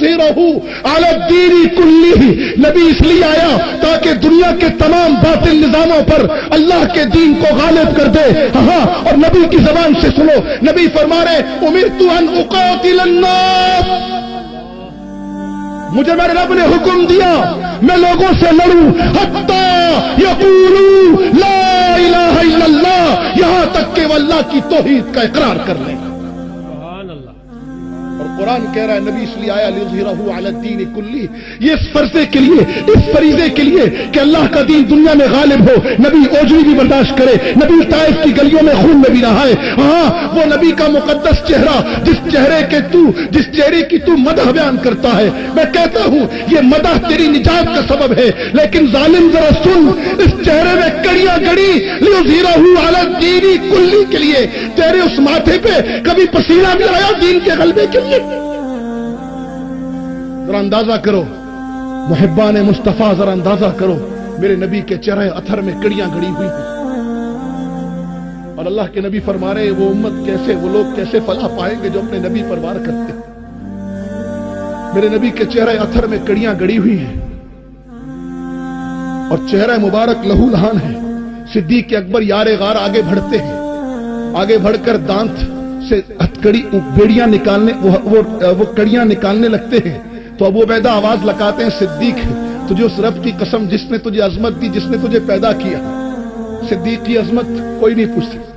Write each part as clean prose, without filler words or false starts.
लियुज़हिरहु अला दीनी कुल्लिही, नबी इसलिए आया ताकि दुनिया के तमाम बातिल निजामों पर अल्लाह के दीन को गालिब कर दे। हाँ, और नबी की जबान से सुनो, नबी फरमा रहे उमिरतु अन उकातिलन नास, मुझे मेरे रब ने हुक्म दिया मैं लोगों से लड़ूं हत्ता यक़ूलू ला इलाहा इल्लल्लाह, यहां तक कि वो अल्लाह की तौहीद का इकरार कर ले। और कुरान कह रहा है नबी इसलिए आया लियुज़हिरहु अला दीन कुल्ली, ये इस फर्जे के लिए, इस फरीजे के लिए कि अल्लाह का दीन दुनिया में गालिब हो। नबी ओजरी भी बर्दाश्त करे, नबी ताइफ की गलियों में खून में भी नहाए। हाँ, वो नबी का मुकद्दस चेहरा जिस चेहरे की तू मदह बयान करता है, मैं कहता हूं ये मदह तेरी निजात का सबब है। लेकिन जालिम जरा सुन, इस चेहरे में कड़ियां गड़ी लियुज़हिरहु अला दीन कुल्ली के लिए, तेरे उस माथे पे कभी पसीना भी आया दीन के गलबे के लिए? जरा अंदाजा करो मुहिब्बान मुस्तफा, जरा अंदाजा करो मेरे नबी के चेहरे अथर में कड़ियां गड़ी हुई हैं। और अल्लाह के नबी फरमा रहे वो उम्मत कैसे, वो लोग कैसे फलाह पाएंगे जो अपने नबी पर वार करते। मेरे नबी के चेहरे अथर में कड़ियां गड़ी हुई हैं और चेहरा मुबारक लहू लहान है। सिद्दीक अकबर यारे गार आगे बढ़ते हैं, आगे बढ़कर दांत से हथकड़ी बेड़ियां निकालने, वो कड़ियां निकालने लगते हैं। तो अबू उबैदा आवाज लगाते हैं सिद्दीक तुझे उस रब की कसम जिसने तुझे अजमत दी, जिसने तुझे पैदा किया, सिद्दीक की अजमत कोई नहीं पूछ सकता।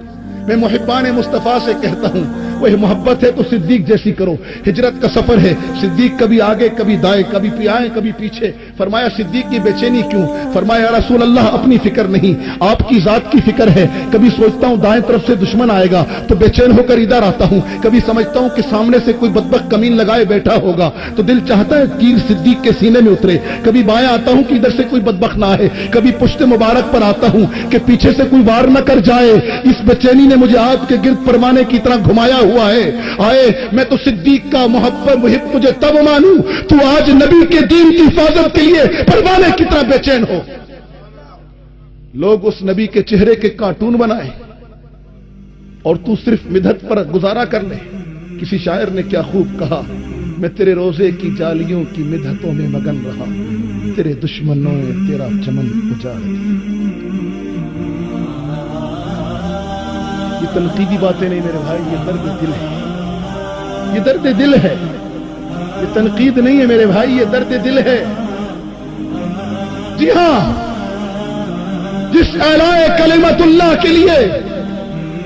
मैं मुहिब्बान मुस्तफा से कहता हूं वही मोहब्बत है तो सिद्दीक जैसी करो। हिजरत का सफर है, सिद्दीक कभी आगे कभी दाएं, कभी आए कभी पीछे। फरमाया सिद्दीक की बेचैनी क्यों? फरमाया रसूल अल्लाह अपनी फिक्र नहीं, आपकी जात की फिक्र है। कभी सोचता हूं दाएं तरफ से दुश्मन आएगा तो बेचैन होकर इधर आता हूं, कभी समझता हूं कि सामने से कोई बदबख्त कमीन लगाए बैठा होगा तो दिल चाहता है तीर सिद्दीक के सीने में उतरे। कभी बाएं आता हूं कि इधर से कोई बदबख्त ना आए, कभी पुश्ते मुबारक पर आता हूं कि पीछे से कोई वार न कर जाए। इस बेचैनी ने मुझे आग के गिर्द परवाने की तरह घुमाया हुआ है। आए मैं तो सिद्दीक का मुहिब तुझे तब मानूं तू आज नबी के दीन की हिफाजत के लिए परवाने की तरह बेचैन हो। लोग उस नबी के चेहरे के कार्टून बनाए और तू सिर्फ मिदहत पर गुजारा कर ले। किसी शायर ने क्या खूब कहा, मैं तेरे रोजे की जालियों की मिदहतों में मगन रहा, तेरे दुश्मनों ने तेरा चमन उजाड़ दिया। ये तनकीदी बातें नहीं मेरे भाई, ये दर्द दिल है, ये दर्द दिल है, ये तनकीद नहीं है मेरे भाई, ये दर्द दिल है। जी हां, जिस आलाए कलिमतुल्लाह के लिए,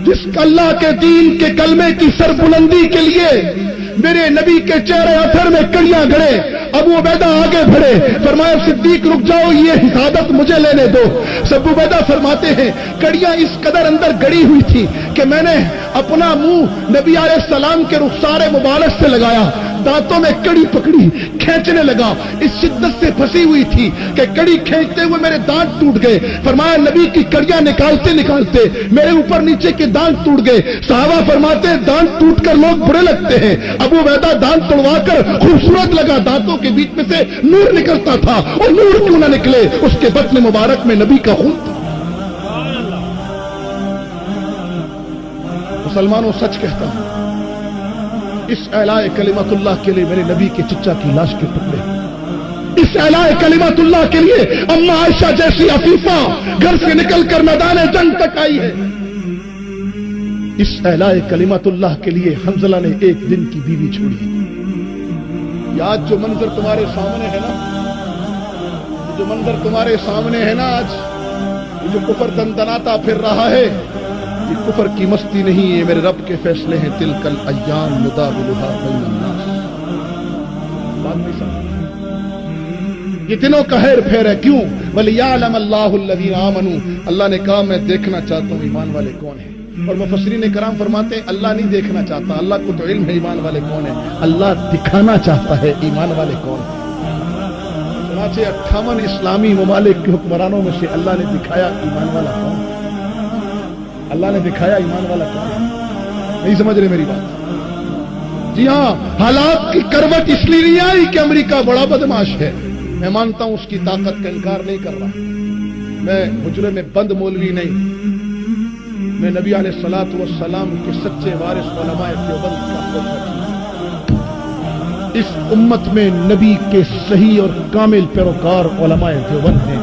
जिस अल्लाह के दीन के कलमे की सरबुलंदी के लिए मेरे नबी के चेहरे अथर में कड़ियां गड़े। अबू उबैदा आगे बढ़े, फरमाया सिद्दीक रुक जाओ, ये हिफाजत मुझे लेने दो। अबू उबैदा फरमाते हैं कड़ियां इस कदर अंदर गड़ी हुई थी कि मैंने अपना मुंह नबी अलैहिस्सलाम के रुखसारे मुबारक से लगाया, दांतों में कड़ी पकड़ी, खींचने लगा। इस शिद्दत से फंसी हुई थी कि कड़ी खींचते हुए मेरे दांत टूट गए। फरमाया नबी की कड़ियां निकालते निकालते मेरे ऊपर नीचे के दांत टूट गए। सहाबा फरमाते हैं दांत टूटकर लोग बुरे लगते हैं, अबू उबैदा दांत तोड़वाकर खूबसूरत लगा, दांतों के बीच में से नूर निकलता था। और नूर क्यों ना निकले, उसके बत्न मुबारक में नबी का खून था। मुसलमानों सच कहता हूं, इस एलाए कलिमतुल्लाह के लिए मेरे नबी के चचा की लाश के टुकड़े, इस एलाए कलिमतुल्लाह के लिए अम्मा आयशा जैसी अफीफा घर से निकलकर मैदान जंग तक आई है। इस एलाए कलिमतुल्लाह के लिए हंजला ने एक दिन की बीवी छोड़ी। आज जो मंजर तुम्हारे सामने है ना, जो मंजर तुम्हारे सामने है ना, आज ये जो कुफर दंदनाता फिर रहा है, ये कुफर की मस्ती नहीं है, मेरे रब के फैसले हैं। तिलकल अय्याम नुदाविलुहा बैनन्नास। बात नहीं समझ, ये दिनों का हेर फेर है। क्यों? वलियालम अल्लाहु अल्लज़ीना आमनू, अल्लाह ने कहा मैं देखना चाहता हूं ईमान वाले कौन है। और मुफस्सिरीन कराम फरमाते हैं अल्लाह नहीं देखना चाहता, अल्लाह को तो इल्म है ईमान वाले कौन है, अल्लाह दिखाना चाहता है ईमान वाले कौन है। 58 इस्लामी ममालिक के हुक्मरानों में से अल्लाह ने दिखाया ईमान वाला कौन है, अल्लाह ने दिखाया ईमान वाला कौन है। नहीं समझ रहे मेरी बात? जी हां, हालात की करवट इसलिए नहीं आई कि अमेरिका बड़ा बदमाश है। मैं मानता हूं उसकी ताकत का इनकार नहीं कर रहा, मैं हुजरे में बंद मौलवी नहीं, मैं नबी अलैहिस्सलातु वस्सलाम के सच्चे वारिस उलमाए देवबंद का इस उम्मत में नबी के सही और कामिल पैरोकार उलमाए देवबंद हैं,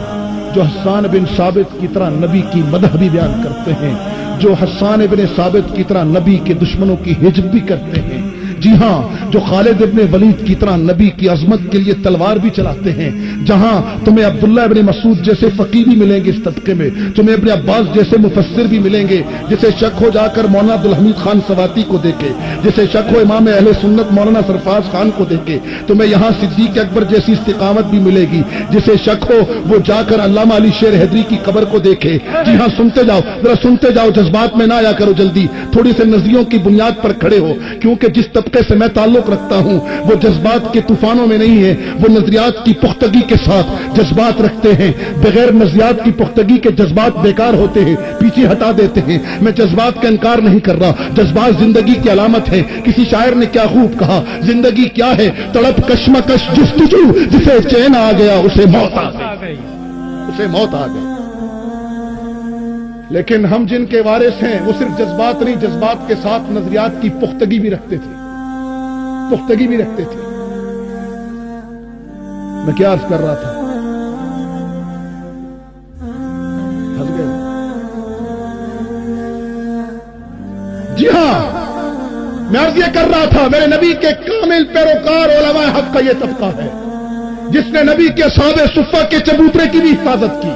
जो हस्सान बिन साबित की तरह नबी की मदह भी बयान करते हैं, जो हस्सान बिन साबित की तरह नबी के दुश्मनों की हिज्ब भी करते हैं। जी हां, जो खालिद इब्न वलीद की तरह नबी की अजमत के लिए तलवार भी चलाते हैं। जहां तुम्हें अब्दुल्लाह इब्न मसूद जैसे फकीह भी मिलेंगे इस तबके में, तुम्हें इब्न अब्बास जैसे मुफस्सिर भी मिलेंगे, जिसे शक हो जाकर मौलाना अब्दुल हमीद खान सवाती को देखे, जिसे शक हो इमाम अहले सुन्नत मौलाना सरफराज खान को देखे, तुम्हें यहां सिद्दीक अकबर जैसी इस्तिकामत भी मिलेगी, जिसे शक हो वो जाकर अल्लामा अली शेर हैदरी की कब्र को देखे। जी हां, सुनते जाओ, जरा सुनते जाओ, जज्बात में ना आया करो जल्दी, थोड़ी से नजरियों की बुनियाद पर खड़े हो, क्योंकि जिस तबके से मैं ताल्लुक रखता हूं वो जज्बात के तूफानों में नहीं है, वो नजरियात की पुख्तगी के साथ जज्बात रखते हैं। बगैर नजरियात की पुख्तगी के जज्बात बेकार होते हैं, पीछे हटा देते हैं। मैं जज्बात का इनकार नहीं कर रहा, जज्बात जिंदगी की अलामत है। किसी शायर ने क्या खूब कहा, जिंदगी क्या है, तड़प कश्मकश जुस्तजू, जिसे चैन आ गया उसे मौत आ गई, उसे मौत आ गई। लेकिन हम जिनके वारिस हैं वो सिर्फ जज्बात नहीं, जज्बात के साथ नजरियात की पुख्तगी भी रखते थे, पुख्तगी भी रखते थे। मैं क्या अर्ज कर रहा था, हंस गए। जी हां, मैं अर्ज ये कर रहा था, मेरे नबी के कामिल पैरोकार उलमाए हक का ये तबका है जिसने नबी के साहबे सुफ़ा के चबूतरे की भी हिफाजत की,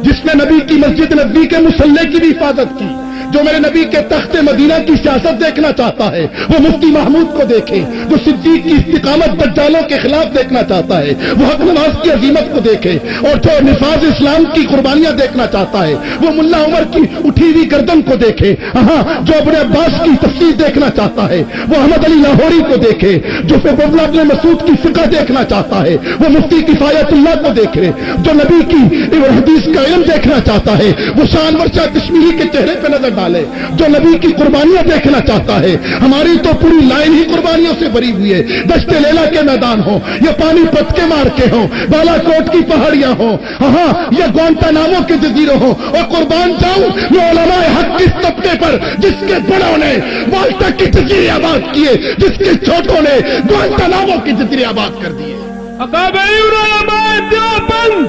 जिसने नबी की मस्जिद नबी के मुसल्ले की भी हिफाजत की, जो मेरे नबी के तख्ते मदीना की सियासत देखना चाहता है वो मुफ्ती महमूद को देखे, जो सिद्दीक की इस्तिकामत दज्जालों के खिलाफ देखना चाहता है वो हक नवाज की अजीमत को देखे, और जो निफाज इस्लाम की कुर्बानियां देखना चाहता है वो मुल्ला उमर की उठी हुई गर्दन को देखे। हाँ, जो अपने अब्बास की तफसीर देखना चाहता है वो अहमद अली लाहौरी को देखे, जो फिर अपने मसूद की फिक़ह देखना चाहता है वो मुफ्ती किफायतुल्लाह को देखे, जो नबी की हदीस का इल्म देखना चाहता है वो शानवर शाह कश्मीरी के चेहरे पर नजर डाले, जो नबी की कुर्बानियां देखना चाहता है। हमारी तो पूरी लाइन ही कुर्बानियों से भरी हुई है, दश्ते लेला के मैदान हो या पानीपत के मार्के हो, बालाकोट की पहाड़ियां हो, हाँ, या ग्वांटानामो के जजीरे हो, और कुर्बान जाऊं ये उलमाए हक किस तबके पर जिसके बड़ों ने माल्टा की जजीरे आबाद किए, जिसके छोटों ने ग्वांटानामो की जजीरे आबाद कर दिए। अकाबरीन उलमाए देवबंद,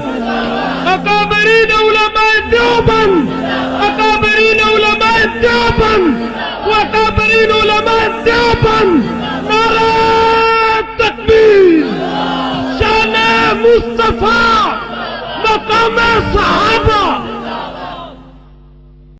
अकाबरीन उलमाए देवबंद, अकाबरीन उलमाए देवबंद, अकाबरीन उलमाए देवबंद, नारा तकबीर, शान मुस्तफा, मकाम सहाबा।